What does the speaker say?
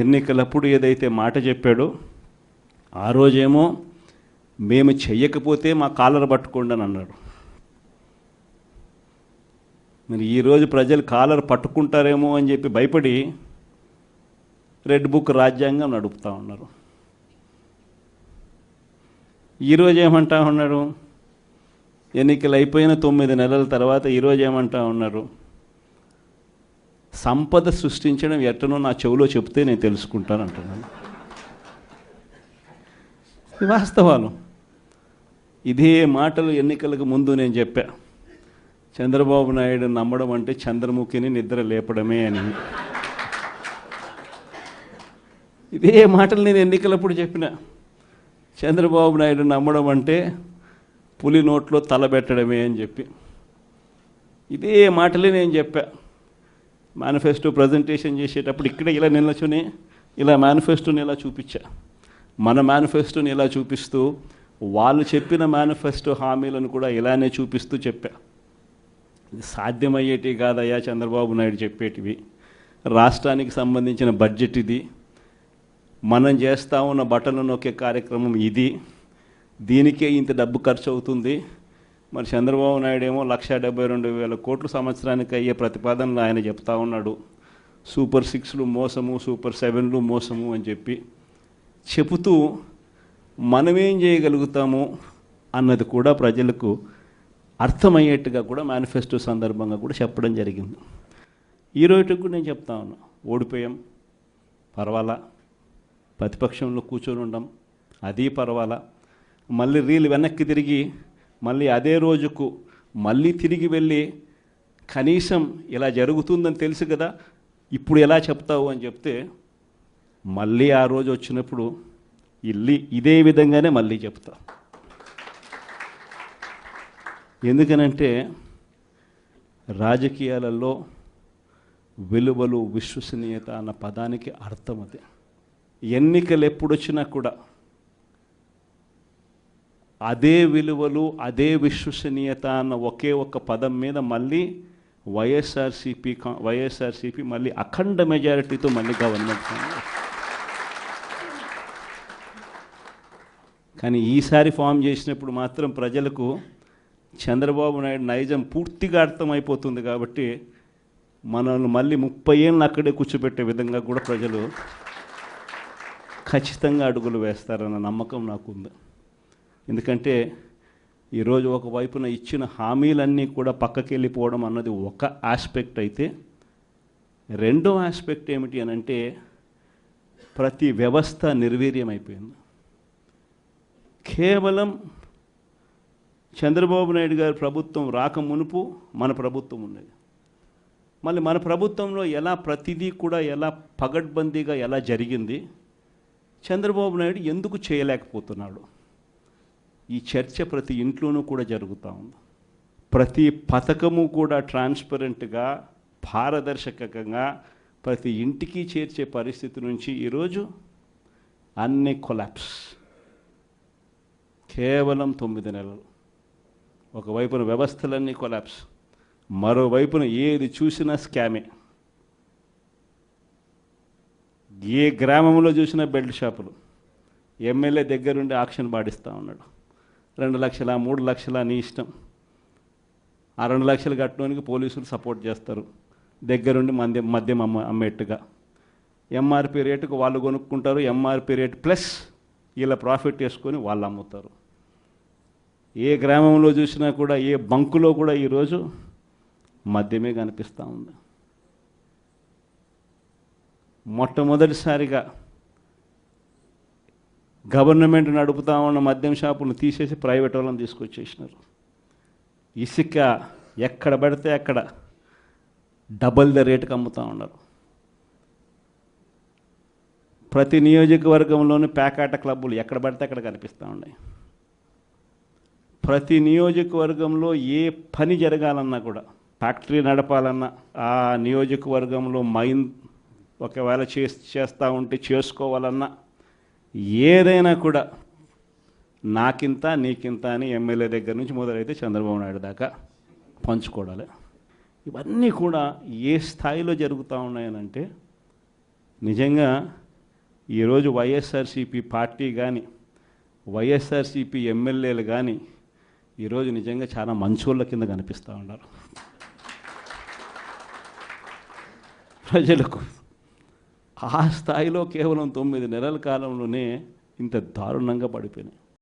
ఎన్నికలప్పుడు ఏదైతే మాట చెప్పాడో ఆ రోజేమో మేము చెయ్యకపోతే మా కాలర్ పట్టుకోండి అని అన్నాడు. మరి ఈరోజు ప్రజలు కాలర్ పట్టుకుంటారేమో అని చెప్పి భయపడి రెడ్ బుక్ రాజ్యాంగం నడుపుతూ ఉన్నారు. ఈరోజు ఏమంటా ఉన్నారు? ఎన్నికలు అయిపోయిన 9 నెలల తర్వాత ఈరోజు ఏమంటా ఉన్నారు? సంపద సృష్టించడం ఎట్టనో నా చెవిలో చెప్తే నేను తెలుసుకుంటాను అంటున్నాను. వాస్తవాలు. ఇదే మాటలు ఎన్నికలకు ముందు నేను చెప్పా. చంద్రబాబు నాయుడు నమ్మడం అంటే చంద్రముఖిని నిద్ర లేపడమే అని. ఇదే మాటలు నేను ఎన్నికలప్పుడు చెప్పిన. చంద్రబాబు నాయుడు నమ్మడం అంటే పులి నోట్లో తలబెట్టడమే అని చెప్పి ఇదే మాటలే నేను చెప్పా. మేనిఫెస్టో ప్రజెంటేషన్ చేసేటప్పుడు ఇక్కడే ఇలా నిల్చుని ఇలా మేనిఫెస్టోని ఇలా చూపించా. మన మేనిఫెస్టోని ఇలా చూపిస్తూ వాళ్ళు చెప్పిన మేనిఫెస్టో హామీలను కూడా ఇలానే చూపిస్తూ చెప్పా. ఇది సాధ్యమయ్యేటివి కాదయ్యా చంద్రబాబు నాయుడు చెప్పేటివి. రాష్ట్రానికి సంబంధించిన బడ్జెట్ ఇది, మనం చేస్తూ ఉన్న బటన్లు నొక్కే కార్యక్రమం ఇది, దీనికే ఇంత డబ్బు ఖర్చు అవుతుంది. మరి చంద్రబాబు నాయుడు ఏమో 1,72,000 కోట్లు సంవత్సరానికి అయ్యే ప్రతిపాదనలు ఆయన చెప్తా ఉన్నాడు. సూపర్ 6లు మోసము, సూపర్ 7లు మోసము అని చెప్పి చెబుతూ మనమేం చేయగలుగుతాము అన్నది కూడా ప్రజలకు అర్థమయ్యేట్టుగా కూడా మేనిఫెస్టో సందర్భంగా కూడా చెప్పడం జరిగింది. ఈ రోజుకి కూడా నేను చెప్తా ఉన్నా, ఓడిపోయాం పర్వాలా, ప్రతిపక్షంలో కూర్చొని ఉండం అది పర్వాలా, మళ్ళీ రీలు వెనక్కి తిరిగి మళ్ళీ అదే రోజుకు మళ్ళీ తిరిగి వెళ్ళి కనీసం ఇలా జరుగుతుందని తెలుసు కదా ఇప్పుడు ఎలా చెప్తావు అని చెప్తే మళ్ళీ ఆ రోజు వచ్చినప్పుడు ఇదే విధంగానే మళ్ళీ చెప్తా. ఎందుకనంటే రాజకీయాలలో విలువలు, విశ్వసనీయత అన్న పదానికి అర్థం అదే. ఎన్నికలు ఎప్పుడొచ్చినా కూడా అదే విలువలు, అదే విశ్వసనీయత అన్న ఒకే ఒక్క పదం మీద మళ్ళీ వైఎస్ఆర్సీపీ మళ్ళీ అఖండ మెజారిటీతో మళ్ళీ గవర్నమెంట్. కానీ ఈసారి ఫామ్ చేసినప్పుడు మాత్రం ప్రజలకు చంద్రబాబు నాయుడు నైజం పూర్తిగా అర్థమైపోతుంది. కాబట్టి మనల్ని మళ్ళీ 30 ఏళ్ళు అక్కడే కూర్చోబెట్టే విధంగా కూడా ప్రజలు ఖచ్చితంగా అడుగులు వేస్తారన్న నమ్మకం నాకుంది. ఎందుకంటే ఈరోజు ఒకవైపున ఇచ్చిన హామీలన్నీ కూడా పక్కకి వెళ్ళిపోవడం అన్నది ఒక ఆస్పెక్ట్ అయితే, రెండో ఆస్పెక్ట్ ఏమిటి అని అంటే ప్రతి వ్యవస్థ నిర్వీర్యమైపోయింది. కేవలం చంద్రబాబు నాయుడు గారి ప్రభుత్వం రాకమునుపు మన ప్రభుత్వం ఉన్నది. మళ్ళీ మన ప్రభుత్వంలో ఎలా ప్రతిదీ కూడా ఎలా పగడ్బందీగా ఎలా జరిగింది, చంద్రబాబు నాయుడు ఎందుకు చేయలేకపోతున్నాడు, ఈ చర్చ ప్రతి ఇంట్లోనూ కూడా జరుగుతూ ఉంది. ప్రతి పథకము కూడా ట్రాన్స్పరెంట్గా, పారదర్శకంగా ప్రతి ఇంటికి చేర్చే పరిస్థితి నుంచి ఈరోజు అన్ని కొలాప్స్. కేవలం 9 నెలలు. ఒకవైపున వ్యవస్థలన్నీ కొలాప్స్, మరోవైపున ఏది చూసినా స్కామే. ఏ గ్రామంలో చూసినా బెల్ట్ షాపులు. ఎమ్మెల్యే దగ్గరుండి ఆక్షన్ పాడిస్తూ ఉన్నాడు. 2 లక్షల 3 లక్షల నీ ఇష్టం. ఆ 2 లక్షలు కట్టడానికి పోలీసులు సపోర్ట్ చేస్తారు, దగ్గరుండి మద్యం అమ్మేట్టుగా. ఎంఆర్పి రేటుకు వాళ్ళు కొనుక్కుంటారు, ఎంఆర్పి రేటు ప్లస్ ఇలా ప్రాఫిట్ చేసుకొని వాళ్ళు అమ్ముతారు. ఏ గ్రామంలో చూసినా కూడా, ఏ బంకులో కూడా ఈరోజు మద్యమే కనిపిస్తూ ఉంది. మొట్టమొదటిసారిగా గవర్నమెంట్ నడుపుతా ఉన్న మద్యం షాపులను తీసేసి ప్రైవేట్ వాళ్ళని తీసుకొచ్చేసినారు. ఇసుక ఎక్కడ పడితే అక్కడ డబల్ ద రేటుకి అమ్ముతూ ఉన్నారు. ప్రతి నియోజకవర్గంలోని పేకాట క్లబ్బులు ఎక్కడ పడితే అక్కడ కనిపిస్తూ ఉన్నాయి. ప్రతి నియోజకవర్గంలో ఏ పని జరగాలన్నా కూడా, ఫ్యాక్టరీ నడపాలన్నా, ఆ నియోజకవర్గంలో మైన్ ఒకవేళ చేస్తూ ఉంటే చేసుకోవాలన్నా, ఏదైనా కూడా నాకింత నీకింత అని ఎమ్మెల్యే దగ్గర నుంచి మొదలైతే చంద్రబాబు నాయుడు దాకా పంచుకోవడాలి. ఇవన్నీ కూడా ఏ స్థాయిలో జరుగుతూ ఉన్నాయనంటే నిజంగా ఈరోజు వైఎస్ఆర్సీపీ పార్టీ కానీ వైఎస్ఆర్సీపీ ఎమ్మెల్యేలు కానీ ఈరోజు నిజంగా చాలా మంచోళ్ళ కింద కనిపిస్తూ ఉన్నారు ప్రజలకు. ఆ స్థాయిలో కేవలం 9 నెలల కాలంలోనే ఇంత దారుణంగా పడిపోయినాయి.